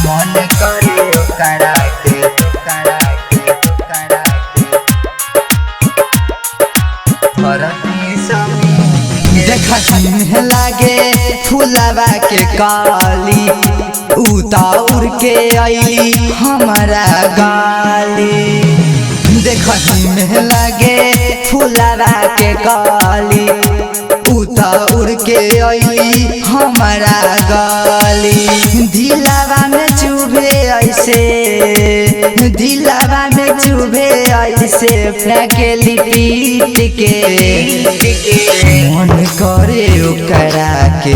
मन करे करा के देखा में लागे फुलवा के काली उतार के अली हमारा गाली। देखा में लागे फुलवा के काली उतार के अली हमारा गाली। दिलवा में चुभे ऐसे दिलवा में चुभे ऐसे फेंकेली पीट के मन करे ओकरा के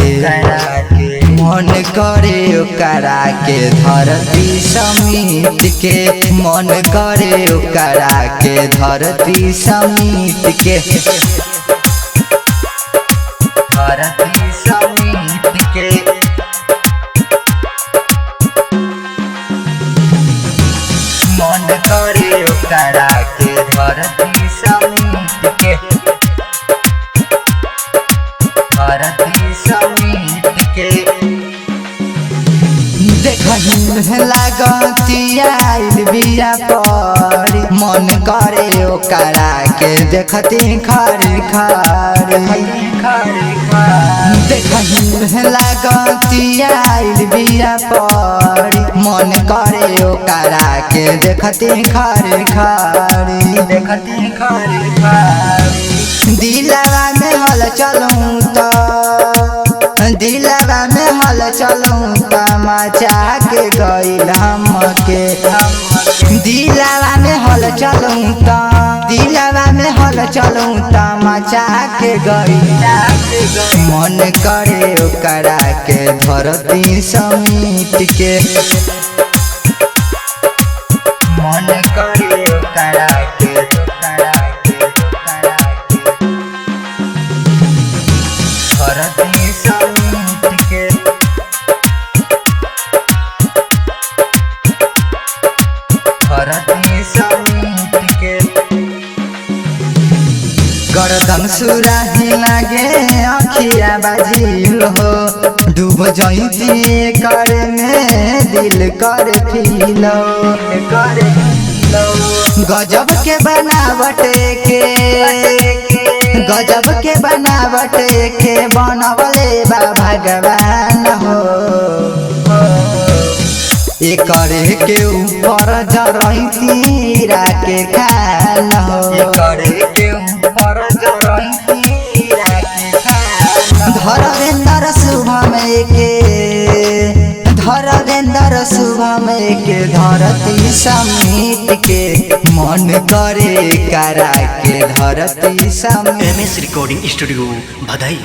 मन करे ओकरा के धरती समीट के मन करे ओकरा के धरती समीट के धरती समीट के मन करे ओकरा के धरती समीट के धरती समीट के। देखही लागतिया बिया पर मन करे ओकरा के देखती खारी खारी देखही लागतिया बिया पर मन करे ओकरा के देखती खारी खारी देखती खारी खारी। दिलवा में हल चलूं तो दिलवा में हल चलूं तमाचा के गइल हमके दिलवा में हल चलूं दिलवा में हल चलूं तमाचा के गइल। मन करे ओकरा के धरती समीट के मन करे ओकरा के धरती समीट के धरती समीट के। गर्दन सुराही लागे अखिया बाजिल हो डूब जईती करे में दिल कर फीलो गजब के बनावट के गजब के बनावट के बनवले बा भगवान हो। एकरे के ऊपर जरईती के खान हो एकरे के ऊपर जरईती के खान। धरवेंद्र शुभम के धरवेंद्र शुभम के धरती समीट के मन करे करा के धरती summit. MS recording studio Bhadai.